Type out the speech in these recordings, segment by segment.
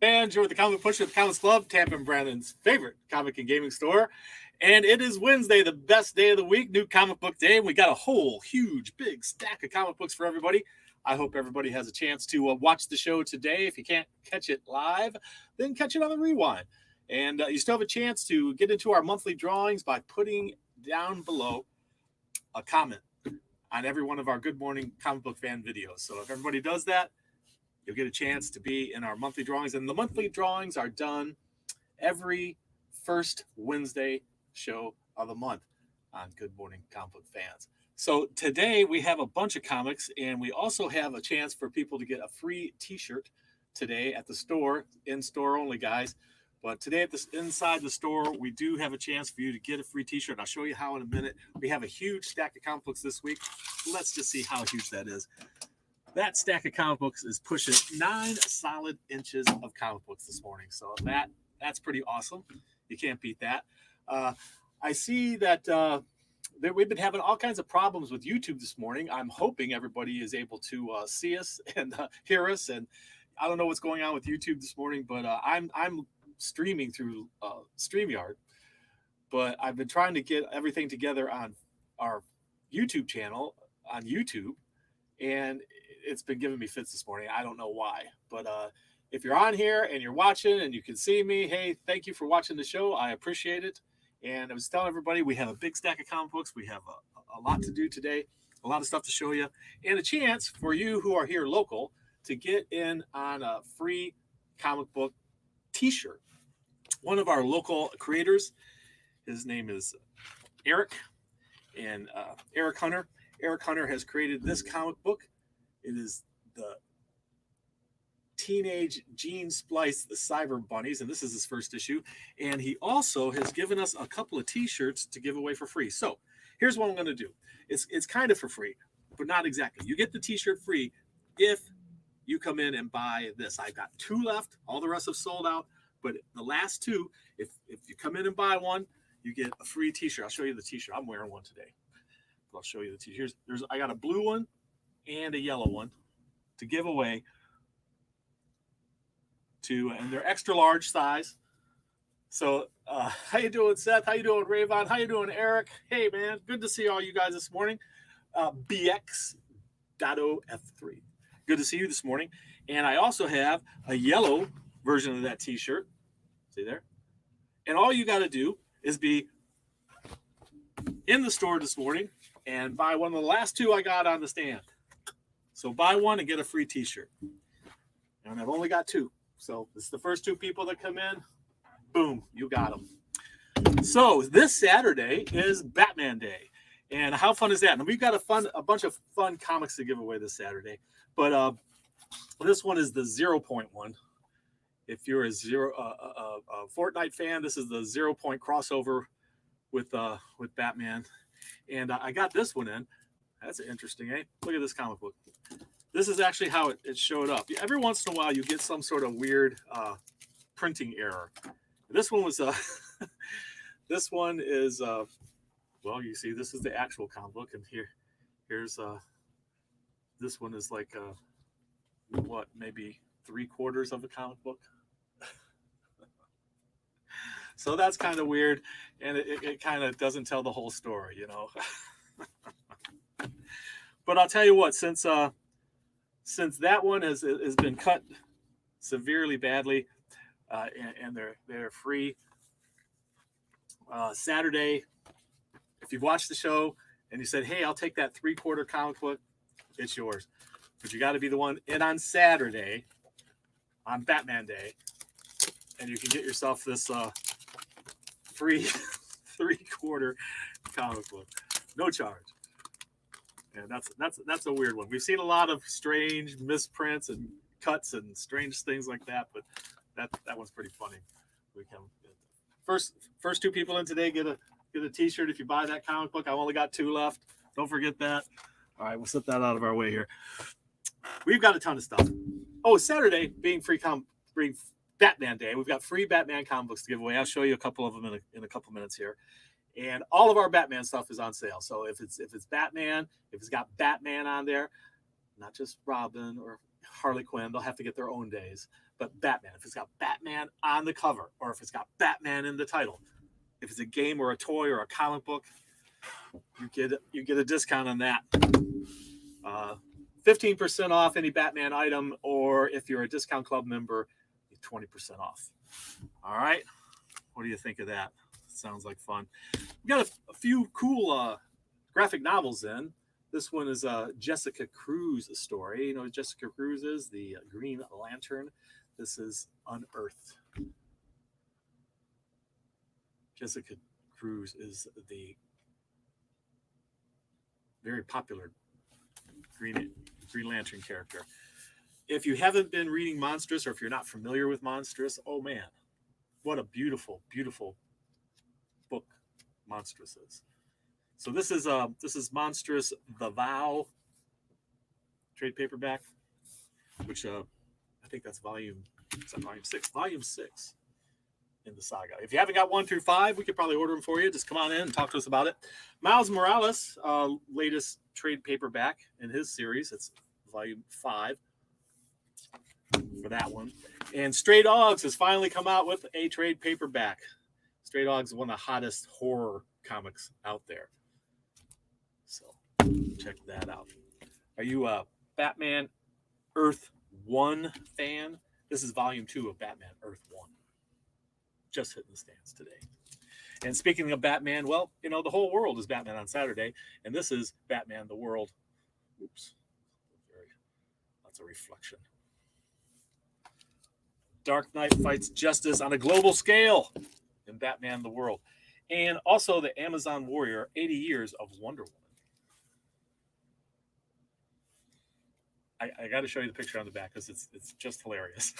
fans. You're with the Comic Push with Comics Club, Tampa and Brandon's favorite comic and gaming store. And it is Wednesday, the best day of the week, new comic book day. And we got a whole huge, big stack of comic books for everybody. I hope everybody has a chance to watch the show today. If you can't catch it live, then catch it on the rewind. And you still have a chance to get into our monthly drawings by putting down below a comment on every one of our Good Morning Comic Book Fan videos. So if everybody does that, you'll get a chance to be in our monthly drawings. And the monthly drawings are done every first Wednesday show of the month on Good Morning Comic Book Fans. So today we have a bunch of comics, and we also have a chance for people to get a free t-shirt today at the store, in-store only, guys. But today at this inside the store, we do have a chance for you to get a free t-shirt. I'll show you how in a minute. We have a huge stack of comic books this week. Let's just see how huge that is. That stack of comic books is pushing 9 solid inches of comic books this morning. So that's pretty awesome. You can't beat that. I see that we've been having all kinds of problems with YouTube this morning. I'm hoping everybody is able to see us and hear us. And I don't know what's going on with YouTube this morning, but I'm streaming through StreamYard. But I've been trying to get everything together on our YouTube channel on YouTube, and it's been giving me fits this morning. I don't know why, but if you're on here and you're watching and you can see me, hey, thank you for watching the show. I appreciate it. And I was telling everybody, we have a big stack of comic books. We have a lot to do today, a lot of stuff to show you, and a chance for you who are here local to get in on a free comic book t-shirt. One of our local creators, his name is Eric, and Eric Hunter. Eric Hunter has created this comic book. It is the Teenage Gene Splice the Cyber Bunnies, and this is his first issue. And he also has given us a couple of t-shirts to give away for free. So here's what I'm going to do. It's kind of for free, but not exactly. You get the t-shirt free if you come in and buy this. I've got 2 left. All the rest have sold out. But the last 2, if you come in and buy one, you get a free t-shirt. I'll show you the t-shirt. I'm wearing one today. I'll show you the t-shirt. I got a blue one and a yellow one to give away and they're extra large size. So how you doing, Seth? How you doing, Rayvon? How you doing, Eric? Hey, man, good to see all you guys this morning. BX.OF3. Good to see you this morning. And I also have a yellow version of that t-shirt. See there? And all you got to do is be in the store this morning and buy one of the last 2 I got on the stand. So buy one and get a free t-shirt. And I've only got 2. So this is the first 2 people that come in. Boom, you got them. So this Saturday is Batman Day. And how fun is that? And we've got a bunch of fun comics to give away this Saturday. But this one is the 0.1. If you're a Fortnite fan, this is the 0 crossover with Batman. And I got this one in. That's interesting, eh? Look at this comic book. This is actually how it showed up. Every once in a while, you get some sort of weird printing error. This one was this one is well, you see, this is the actual comic book, and here's this one is like what, maybe 3/4 of a comic book. So that's kind of weird, and it kind of doesn't tell the whole story, you know. But I'll tell you what, since that one has been cut severely badly, and they're free Saturday. If you've watched the show and you said, "Hey, I'll take that 3/4 comic book," it's yours. But you got to be the one in on Saturday, on Batman Day, and you can get yourself this free 3/4 comic book, no charge. And that's a weird one. We've seen a lot of strange misprints and cuts and strange things like that, but that one's pretty funny. We can first 2 people in today get a t-shirt if you buy that comic book. I've only got 2 left. Don't forget that. All right, we'll set that out of our way here. We've got a ton of stuff. Oh, Saturday being free Batman Day, we've got free Batman comic books to give away. I'll show you a couple of them in a couple minutes here. And all of our Batman stuff is on sale. So if it's Batman, if it's got Batman on there, not just Robin or Harley Quinn, they'll have to get their own days. But Batman, if it's got Batman on the cover, or if it's got Batman in the title, if it's a game or a toy or a comic book, you get a discount on that. 15% off any Batman item, or if you're a discount club member, 20% off. All right. What do you think of that? Sounds like fun. We got a few cool graphic novels in. This one is a Jessica Cruz story. You know what Jessica Cruz is? The Green Lantern. This is Unearthed. Jessica Cruz is the very popular Green Lantern character. If you haven't been reading Monstrous, or if you're not familiar with Monstrous, oh man, what a beautiful, beautiful book Monstrous is. So this is Monstrous The Vow trade paperback, which I think that's volume 6. Volume 6 in the saga. If you haven't got 1 through 5, we could probably order them for you. Just come on in and talk to us about it. Miles Morales, latest trade paperback in his series. It's volume 5 for that one. And Stray Dogs has finally come out with a trade paperback. Stray Dogs is one of the hottest horror comics out there. So check that out. Are you a Batman Earth 1 fan? This is volume 2 of Batman Earth 1. Just hitting the stands today. And speaking of Batman, well, you know, the whole world is Batman on Saturday, and this is Batman the World. Oops. That's a reflection. Dark Knight fights justice on a global scale in Batman the World. And also the Amazon Warrior, 80 Years of Wonder Woman. I got to show you the picture on the back because it's just hilarious.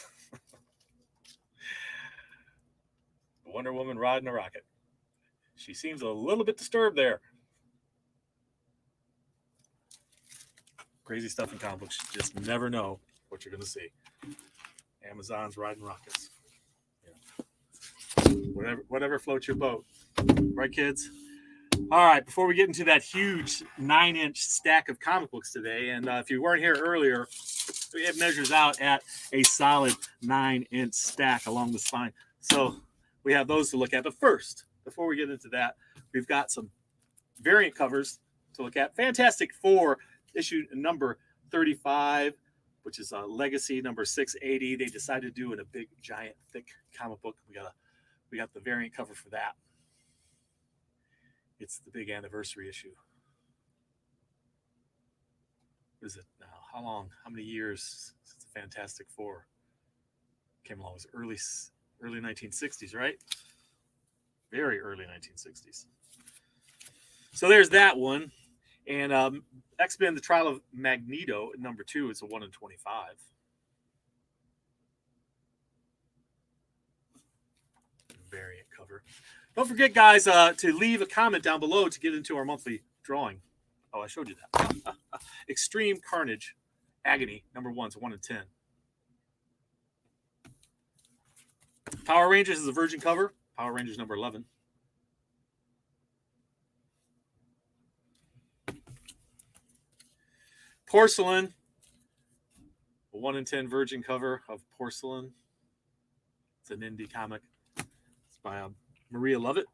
Wonder Woman riding a rocket. She seems a little bit disturbed there. Crazy stuff in comic books. You just never know what you're going to see. Amazon's riding rockets. Yeah. Whatever floats your boat. Right, kids? All right, before we get into that huge 9-inch stack of comic books today, and if you weren't here earlier, it measures out at a solid 9-inch stack along the spine. So we have those to look at. But first, before we get into that, we've got some variant covers to look at. Fantastic Four, issue number 35, which is Legacy number 680. They decided to do in a big, giant, thick comic book. We got the variant cover for that. It's the big anniversary issue. What is it now? How many years since the Fantastic Four came along? It was early 1960s, right? Very early 1960s. So there's that one. And X-Men, The Trial of Magneto, number 2, is a 1 in 25. Variant cover. Don't forget, guys, to leave a comment down below to get into our monthly drawing. Oh, I showed you that. Extreme Carnage, Agony, number 1, is a 1 in 10. Power Rangers is a virgin cover. Power Rangers number 11. Porcelain, a 1 in 10 virgin cover of Porcelain. It's an indie comic. It's by Maria Lovett.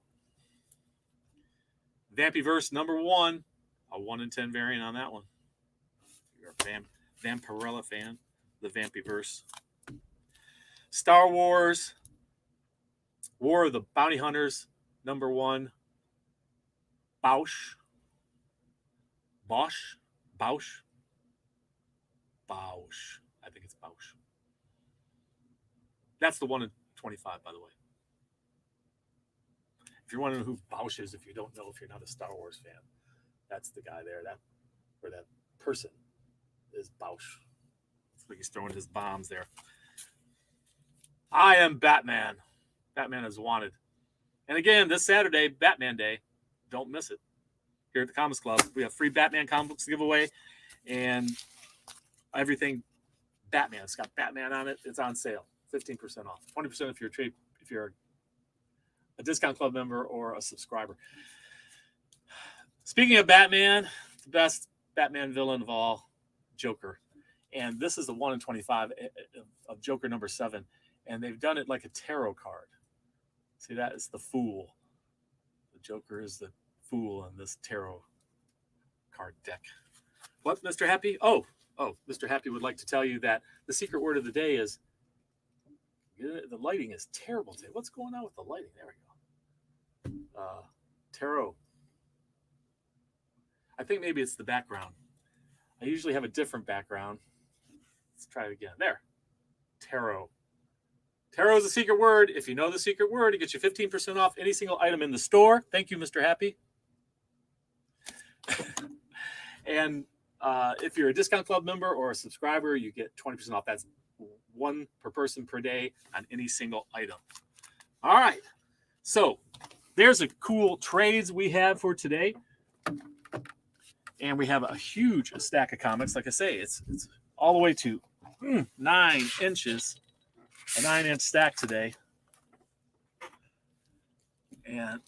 Vampyverse number 1, a 1 in 10 variant on that one. If you're a Vampirella fan, the Vampyverse. Star Wars, War of the Bounty Hunters, number 1. Bausch. I think it's Bausch. That's the 1 in 25, by the way. If you're wondering who Bausch is, if you don't know, if you're not a Star Wars fan, that's the guy there. That person is Bausch. It's like he's throwing his bombs there. I am Batman. Batman is wanted. And again, this Saturday, Batman Day. Don't miss it. Here at the Comics Club, we have free Batman comic books to give away, and everything Batman. It's got Batman on it. It's on sale, 15% off, 20% if you're a discount club member or a subscriber. Speaking of Batman, the best Batman villain of all, Joker. And this is the 1 in 25 of Joker number 7. And they've done it like a tarot card. See, that is the Fool. The Joker is the Fool in this tarot card deck. What, Mr. Happy? Oh, Mr. Happy would like to tell you that the secret word of the day is, the lighting is terrible today. What's going on with the lighting? There we go. Tarot. I think maybe it's the background. I usually have a different background. Let's try it again. There. Tarot. Tarot is a secret word. If you know the secret word, it gets you 15% off any single item in the store. Thank you, Mr. Happy. And if you're a Discount Club member or a subscriber, you get 20% off. That's 1 per person per day on any single item. All right. So there's a cool trades we have for today. And we have a huge stack of comics. Like I say, it's all the way to 9 inches. A 9-inch stack today. And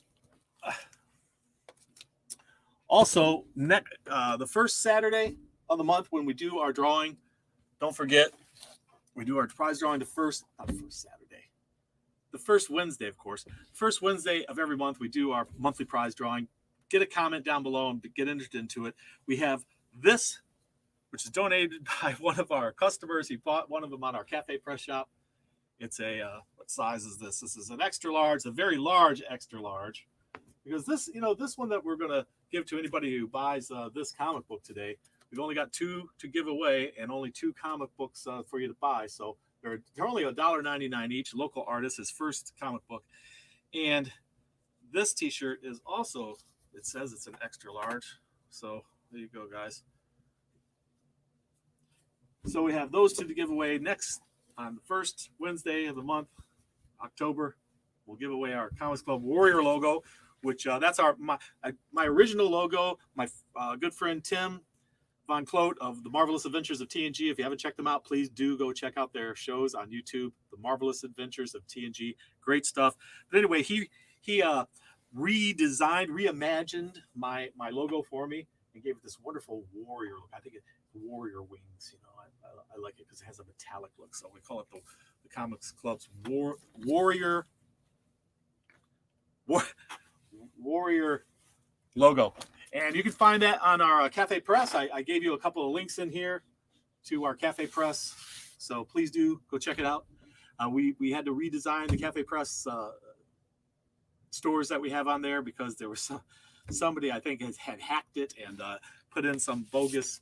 also, the first Saturday of the month when we do our drawing, don't forget, we do our prize drawing the first Saturday. The first Wednesday, of course. First Wednesday of every month, we do our monthly prize drawing. Get a comment down below and get interested into it. We have this, which is donated by one of our customers. He bought one of them on our Cafe Press shop. It's a, what size is this? This is an extra large, a very large extra large. Because this, this one that we're going to give to anybody who buys this comic book today, we've only got 2 to give away and only 2 comic books for you to buy. So they're only $1.99 each. Local artist, his first comic book. And this t-shirt is also, it says it's an extra large. So there you go, guys. So we have those 2 to give away. Next, on the first Wednesday of the month, October, we'll give away our Comics Club Warrior logo, which that's my original logo. My good friend Tim Von Clote of the Marvelous Adventures of TNG. If you haven't checked them out, please do go check out their shows on YouTube. The Marvelous Adventures of TNG, great stuff. But anyway, he reimagined my logo for me and gave it this wonderful warrior look. I think it's warrior wings. I like it because it has a metallic look. So we call it the Comics Club's warrior logo. And you can find that on our Cafe Press. I gave you a couple of links in here to our Cafe Press. So please do go check it out. We had to redesign the Cafe Press stores that we have on there because there was somebody I think had hacked it and put in some bogus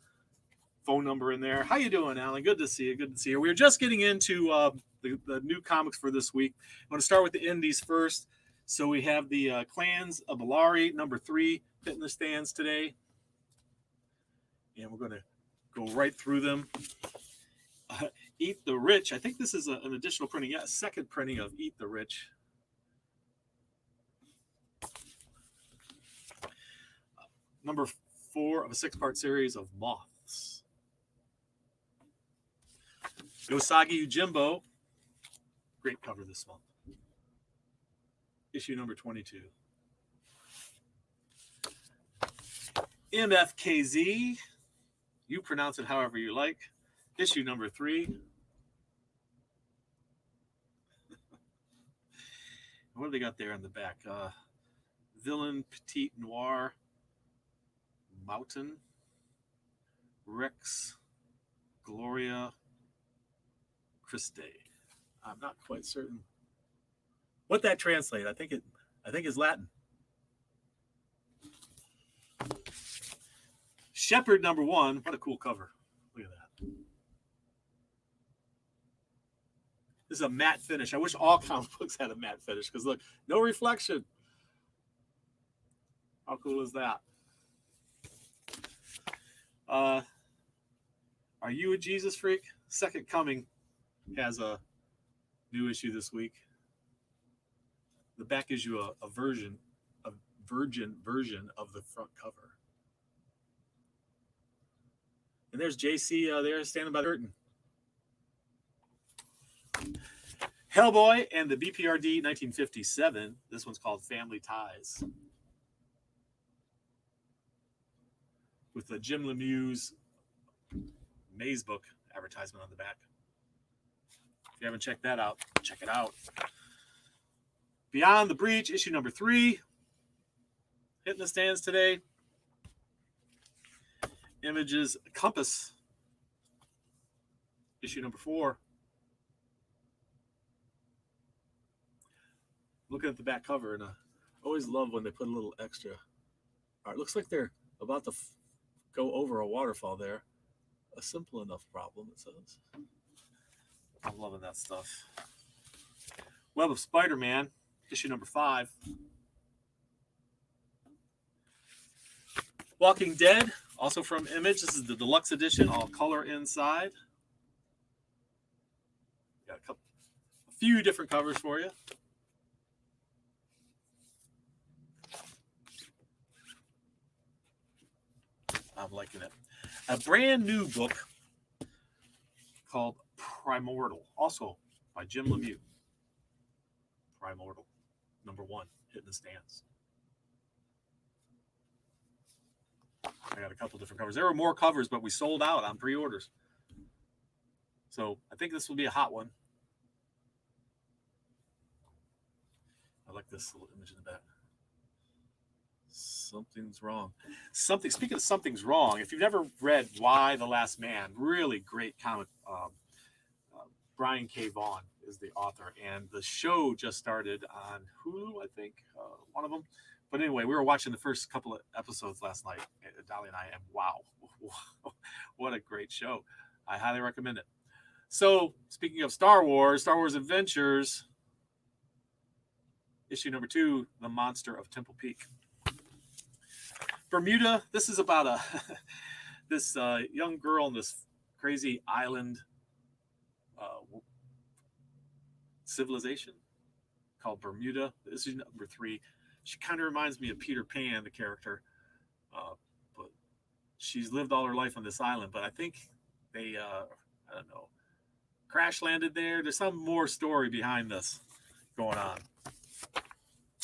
phone number in there. How you doing, Alan? Good to see you. Good to see you. We were just getting into the new comics for this week. I'm going to start with the indies first. So we have the Clans of Bellari, number 3, hitting the stands today. And we're going to go right through them. Eat the Rich. I think this is an additional printing. Yeah, a second printing of Eat the Rich. Number 4 of a 6-part series of Moths. Yosagi Yojimbo. Great cover this month. Issue number 22. MFKZ. You pronounce it however you like. Issue number 3. What do they got there on the back? Villain Petite Noir. Mountain. Rex. Gloria. Christe. I'm not quite certain what that translates. I think it's Latin. Shepherd number 1. What a cool cover. Look at that. This is a matte finish. I wish all comic books had a matte finish because look, no reflection. How cool is that? Are you a Jesus freak? Second Coming has a new issue this week. The back gives you a virgin version of the front cover. And there's JC there standing by the curtain. Hellboy and the BPRD 1957. This one's called Family Ties. With the Jim Lemieux's Maze book advertisement on the back. If you haven't checked that out, check it out. Beyond the Breach, issue number 3. Hitting the stands today. Images Compass, issue number 4. Looking at the back cover, and I always love when they put a little extra. All right, looks like they're about to go over a waterfall there. A simple enough problem, it says. I'm loving that stuff. Web of Spider-Man, issue number 5. Walking Dead, also from Image. This is the deluxe edition, all color inside. Got a few different covers for you. I'm liking it. A brand new book called Primordial, also by Jim Lemieux. Primordial, number 1, hitting the stands. I got a couple different covers. There were more covers, but we sold out on pre-orders. So I think this will be a hot one. I like this little image in the back. Something's wrong. Speaking of something's wrong, if you've never read Why the Last Man, really great comic. Brian K. Vaughan is the author, and the show just started on Hulu, I think, one of them. But anyway, we were watching the first couple of episodes last night, Dolly and I, and wow, what a great show. I highly recommend it. So, speaking of Star Wars Adventures, issue number 2, The Monster of Temple Peak. Bermuda, this is about this young girl in this crazy island civilization called Bermuda. This is number 3. She kind of reminds me of Peter Pan, the character, but she's lived all her life on this island. But I think they, I don't know, crash landed there. There's some more story behind this going on.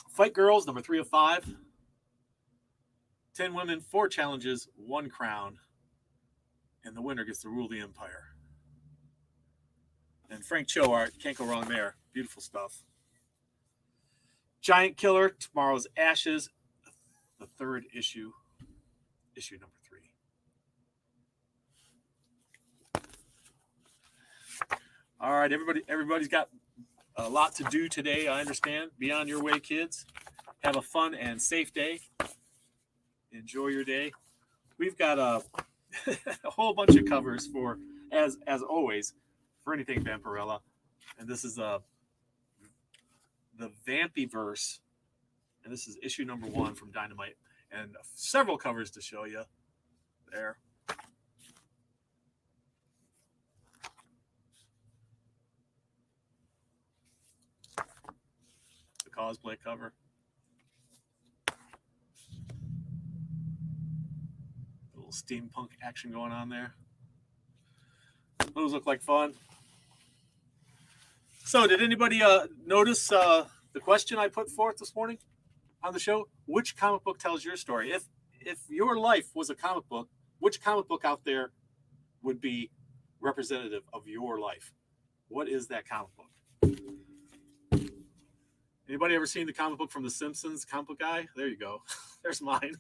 Fight Girls, number 3 of 5. 10 women, 4 challenges, 1 crown, and the winner gets to rule the empire. And Frank Cho art, can't go wrong there. Beautiful stuff. Giant Killer, Tomorrow's Ashes, the 3rd issue, issue number 3. All right, everybody's got a lot to do today, I understand. Be on your way, kids. Have a fun and safe day. Enjoy your day. We've got a whole bunch of covers for, as always, for anything Vampirella. And this is the Vampyverse. And this is issue number 1 from Dynamite. And several covers to show you there. The cosplay cover. A little steampunk action going on there. Those look like fun. So, did anybody notice the question I put forth this morning on the show? Which comic book tells your story? If your life was a comic book, which comic book out there would be representative of your life? What is that comic book? Anybody ever seen the comic book from The Simpsons, comic book guy? There you go. There's mine.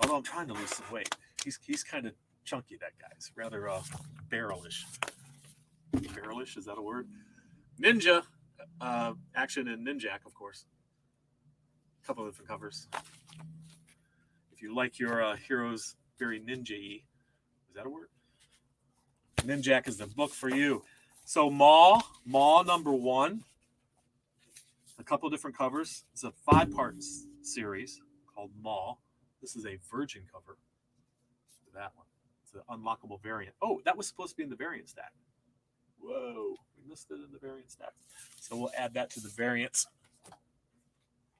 Although I'm trying to lose some weight. He's kind of chunky, that guy's rather barrelish. Barrelish, is that a word? Ninja, action and Ninjak, of course. A couple of different covers. If you like your heroes very ninja-y, is that a word? Ninjak is the book for you. So Maw number 1. A couple of different covers. It's a 5-part series called Maw. This is a Virgin cover. That one. It's an unlockable variant. Oh, that was supposed to be in the variant stack. Whoa, we missed it in the variant stack. So we'll add that to the variants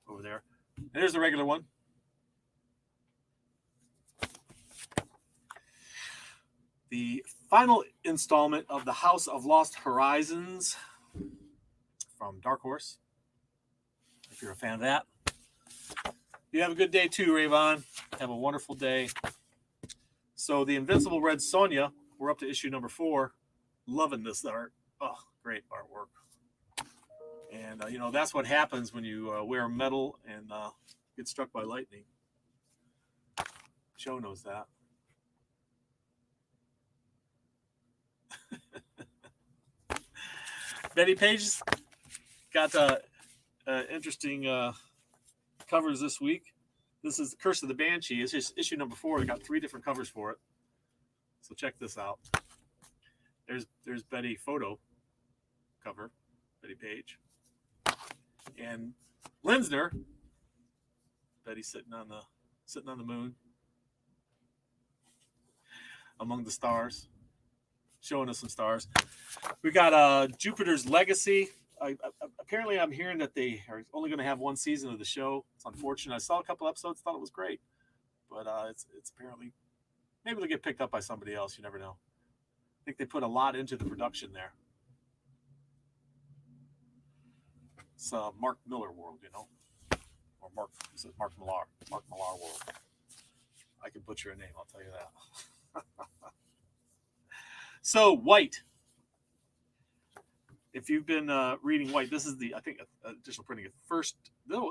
over there. And there's the regular one. The final installment of the House of Lost Horizons from Dark Horse, if you're a fan of that. You have a good day too, Rayvon. Have a wonderful day. So the Invincible Red Sonja, we're up to issue number 4. Loving this art. Oh, great artwork. And, that's what happens when you wear metal and get struck by lightning. Joe knows that. Betty Page's got interesting covers this week. This is The Curse of the Banshee. It's just issue number 4. They got 3 different covers for it. So check this out. There's Betty photo cover, Betty Page. And Linsner, Betty sitting on the moon among the stars, showing us some stars. We got Jupiter's Legacy. Apparently, I'm hearing that they are only going to have 1 season of the show. It's unfortunate. I saw a couple episodes, thought it was great, but it's apparently maybe it'll get picked up by somebody else. You never know. I think they put a lot into the production there. It's Mark Millar world, or Mark Millar world. I can butcher a name, I'll tell you that. So White. If you've been reading White, this is I think additional printing of this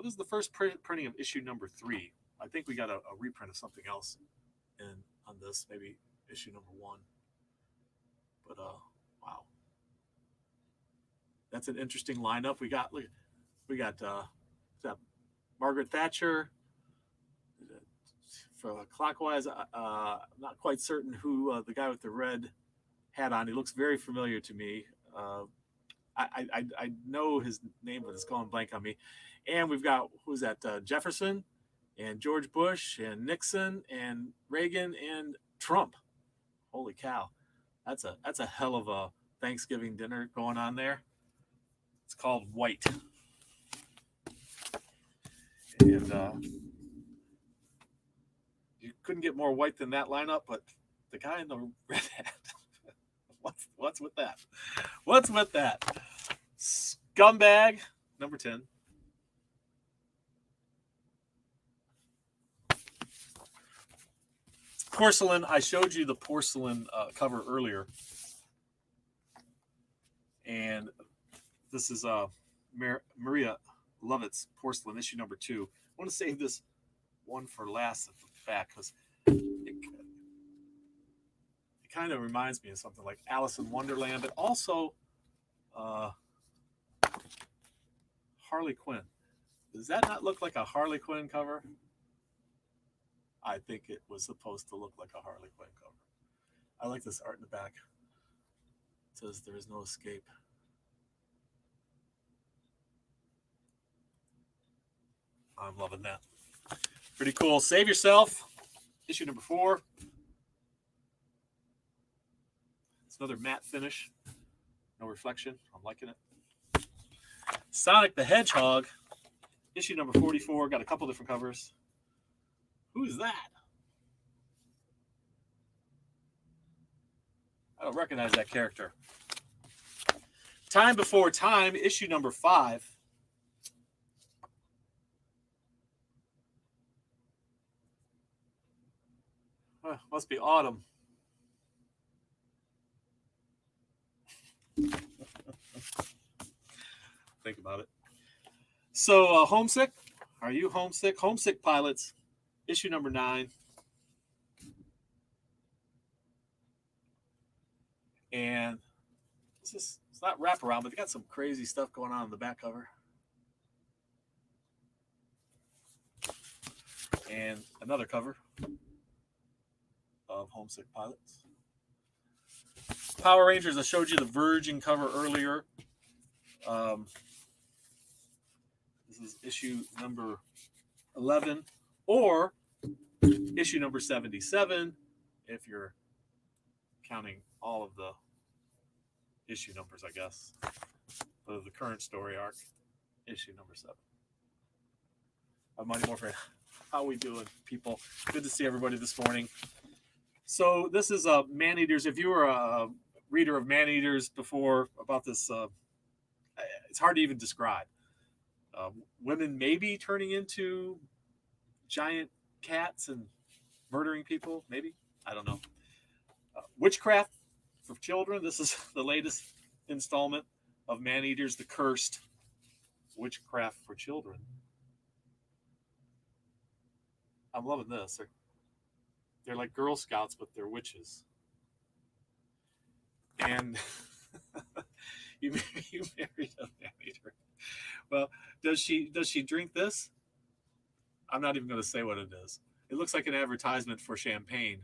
is the first printing of issue number 3. I think we got a reprint of something else on this, maybe issue number 1. But wow, that's an interesting lineup. We got Margaret Thatcher. For clockwise, I'm not quite certain who the guy with the red hat on. He looks very familiar to me. I know his name, but it's going blank on me. And we've got, who's that? Jefferson and George Bush and Nixon and Reagan and Trump. Holy cow. That's a hell of a Thanksgiving dinner going on there. It's called White. And you couldn't get more white than that lineup, but the guy in the red hat, what's with that? What's with that? Scumbag, number 10. Porcelain. I showed you the porcelain cover earlier. And this is Maria Lovett's Porcelain, issue number 2. I want to save this one for last at the back because it kind of reminds me of something like Alice in Wonderland, but also Harley Quinn. Does that not look like a Harley Quinn cover? I think it was supposed to look like a Harley Quinn cover. I like this art in the back. It says there is no escape. I'm loving that. Pretty cool. Save Yourself, issue number 4. It's another matte finish. No reflection. I'm liking it. Sonic the Hedgehog, issue number 44. Got a couple different covers. Who's that? I don't recognize that character. Time Before Time, issue number 5. Must be autumn. Think about it. So, Homesick. Are you homesick? Homesick Pilots, issue number 9. And it's not wraparound, but they got some crazy stuff going on in the back cover. And another cover of Homesick Pilots. Power Rangers, I showed you the Virgin cover earlier. This is issue number 11, or issue number 77, if you're counting all of the issue numbers, I guess, of the current story arc, issue number 7. I'm Mighty Morphin. How we doing, people? Good to see everybody this morning. So this is Man-Eaters. If you were a reader of Man-Eaters before about this, it's hard to even describe. Women maybe turning into giant cats and murdering people, maybe? I don't know. Witchcraft for Children. This is the latest installment of Maneaters the Cursed. Witchcraft for Children. I'm loving this. They're like Girl Scouts, but they're witches. And you married a Maneater. Well, does she drink this? I'm not even going to say what it is. It looks like an advertisement for champagne.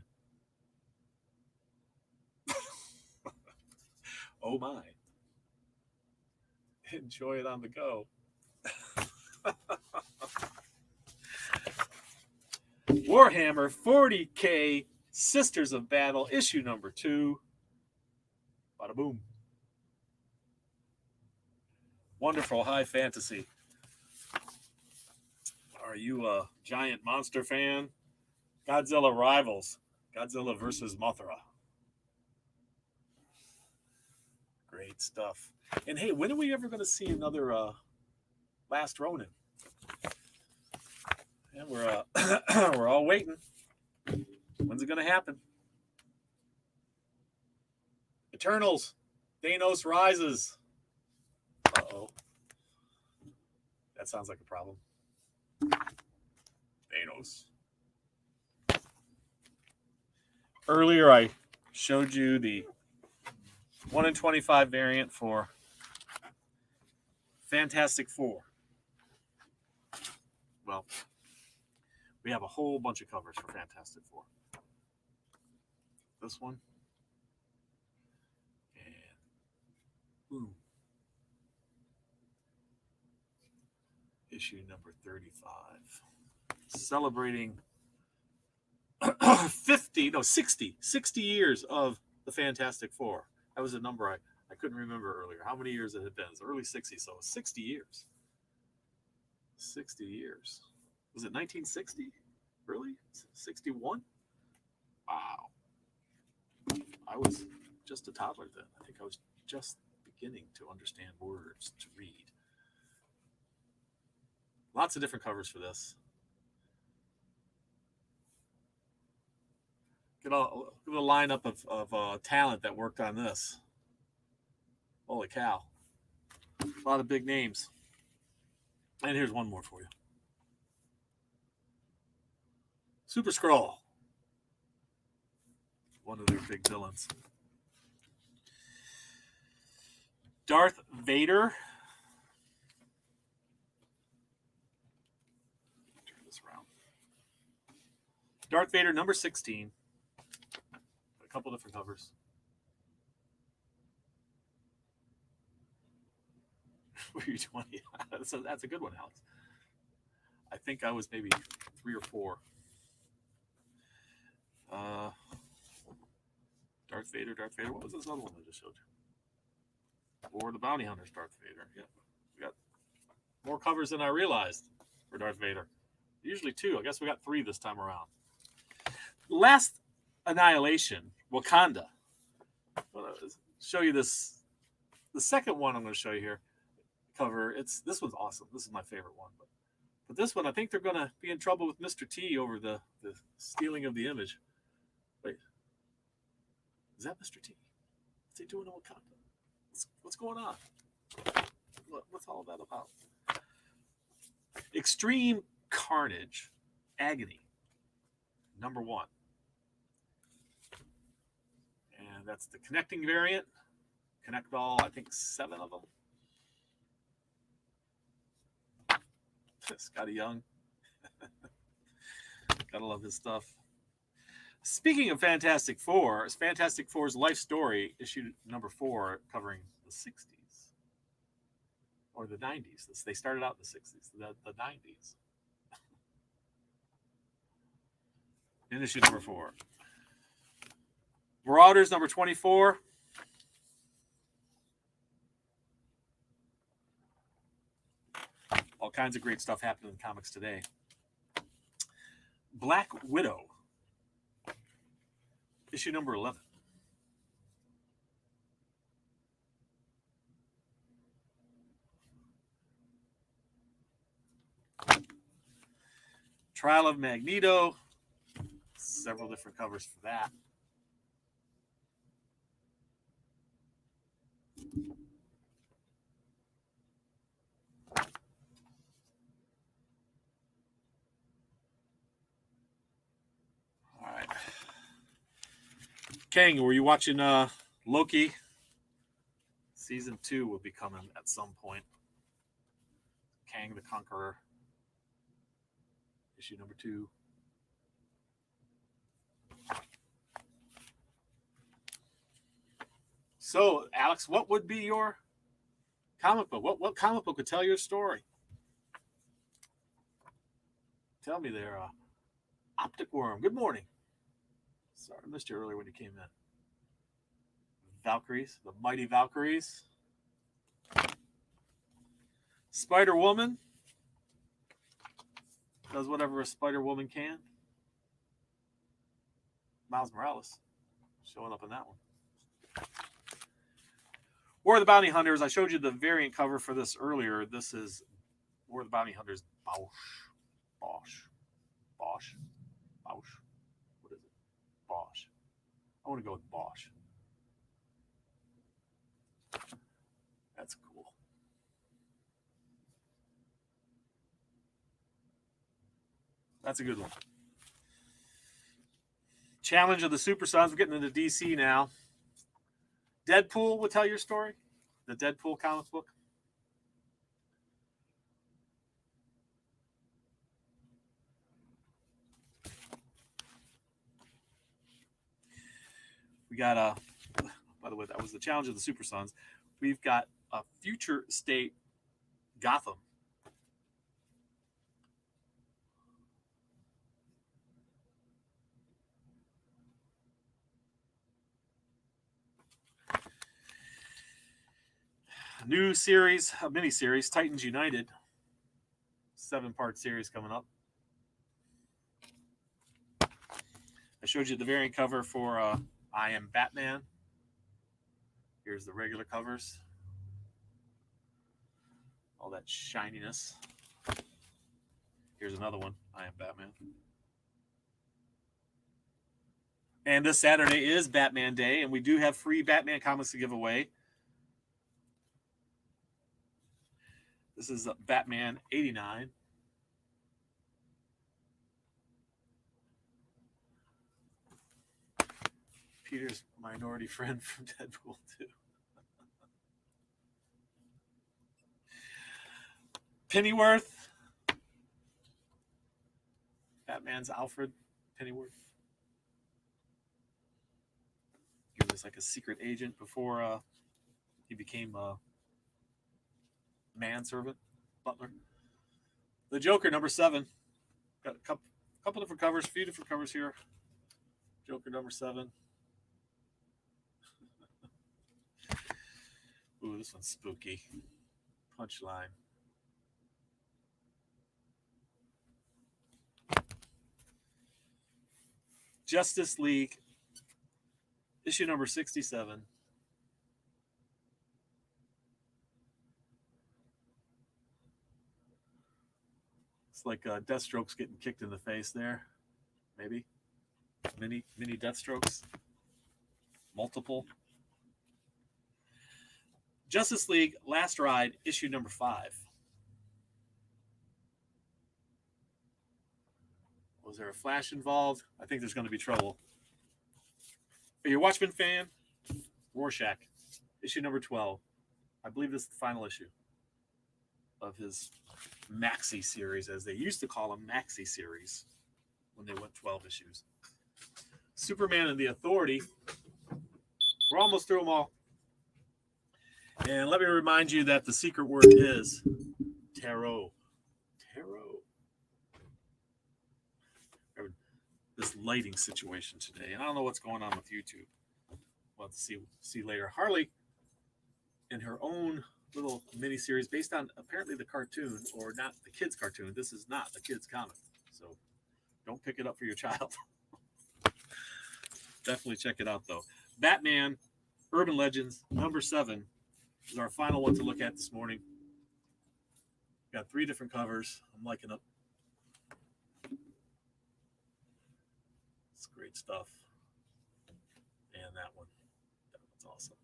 Oh my. Enjoy it on the go. Warhammer 40K Sisters of Battle, issue number 2. Bada boom. Wonderful high fantasy. Are you a giant monster fan? Godzilla Rivals. Godzilla versus Mothra. Great stuff. And hey, when are we ever going to see another Last Ronin? And we're all waiting. When's it going to happen? Eternals. Thanos rises. Uh-oh. That sounds like a problem. Thanos. Earlier, I showed you the 1 in 25 variant for Fantastic Four. Well, we have a whole bunch of covers for Fantastic Four. This one. And boom. Issue number 35. Celebrating 60 years of the Fantastic Four. That was a number I couldn't remember earlier. How many years it had been? It's early 60s, so 60 years. 60 years. Was it 1960? Really? 61? Wow. I was just a toddler then. I think I was just beginning to understand words, to read. Lots of different covers for this. Get a lineup of talent that worked on this. Holy cow. A lot of big names. And here's one more for you. Super Skrull. One of their big villains. Darth Vader. Turn this around. Darth Vader number 16. A couple different covers. Were you 20? That's a good one, Alex. I think I was maybe 3 or 4. Darth Vader. What was this other one I just showed you? Or the Bounty Hunter's Darth Vader. Yeah, we got more covers than I realized for Darth Vader. Usually 2. I guess we got 3 this time around. Last Annihilation, Wakanda. I'll show you this. The second one I'm going to show you here. Cover. This one's awesome. This is my favorite one. But this one, I think they're going to be in trouble with Mr. T over the stealing of the image. Wait. Is that Mr. T? What's he doing in Wakanda? What's going on? What's all that about? Extreme Carnage. Agony. Number 1. And that's the connecting variant. Connect all, I think, 7 of them. Scotty Young. Gotta love his stuff. Speaking of Fantastic Four, it's Fantastic Four's life story, issue number 4, covering the 60s. Or the 90s. They started out in the 60s. The 90s. In issue number 4. Marauders number 24. All kinds of great stuff happening in comics today. Black Widow. Issue number 11. Trial of Magneto. Several different covers for that. All right. Kang, were you watching Loki? Season 2 will be coming at some point. Kang the Conqueror. Issue number 2. So, Alex, what would be your comic book? What comic book would tell your story? Tell me there, Optic Worm. Good morning. Sorry, I missed you earlier when you came in. Valkyries, the mighty Valkyries. Spider Woman does whatever a Spider Woman can. Miles Morales showing up in that one. War of the Bounty Hunters. I showed you the variant cover for this earlier. This is War of the Bounty Hunters. Bosch. What is it? Bosch. I want to go with Bosch. That's cool. That's a good one. Challenge of the Super Sons. We're getting into DC now. Deadpool will tell your story. The Deadpool comic book. We got by the way, that was the Challenge of the Super Sons. We've got a future state Gotham. A new series, a mini-series, Titans United. 7-part series coming up. I showed you the variant cover for I Am Batman. Here's the regular covers. All that shininess. Here's another one, I Am Batman. And this Saturday is Batman Day, and we do have free Batman comics to give away. This is Batman 89. Peter's minority friend from Deadpool 2. Pennyworth. Batman's Alfred Pennyworth. He was like a secret agent before he became a manservant, butler. The Joker, number 7. Got a couple different covers, a few different covers here. Joker, number 7. Ooh, this one's spooky. Punchline. Justice League, issue number 67. It's like Deathstroke's getting kicked in the face there. Maybe. Mini Deathstrokes. Multiple. Justice League, Last Ride, issue number 5. Was there a Flash involved? I think there's going to be trouble. Are you a Watchmen fan? Rorschach, issue number 12. I believe this is the final issue of his maxi series, as they used to call them, maxi series, when they went 12 issues. Superman and the Authority. We're almost through them all. And let me remind you that the secret word is tarot. Tarot. This lighting situation today. And I don't know what's going on with YouTube. We'll have to see later. Harley, in her own little mini-series based on apparently the cartoon, or not the kids' cartoon. This is not the kids' comic. So don't pick it up for your child. Definitely check it out, though. Batman, Urban Legends, number 7 is our final one to look at this morning. Got 3 different covers. I'm liking it. great stuff. And that one's awesome.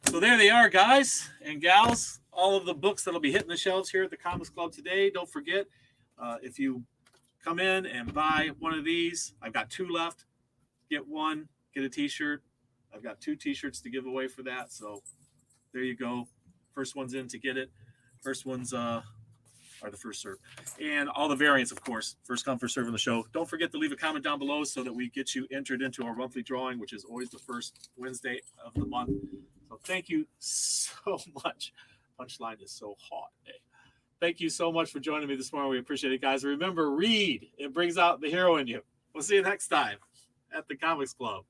So there they are, guys and gals. All of the books that'll be hitting the shelves here at the Comics Club today. Don't forget, if you come in and buy one of these, I've got 2 left. Get one, get a t-shirt. I've got 2 t-shirts to give away for that. So there you go. First one's in to get it. First ones are the first serve. And all the variants, of course. First come, first serve on the show. Don't forget to leave a comment down below so that we get you entered into our monthly drawing, which is always the first Wednesday of the month. So thank you so much. Punchline is so hot today. Thank you so much for joining me this morning. We appreciate it, guys. Remember, read. It brings out the hero in you. We'll see you next time at the Comics Club.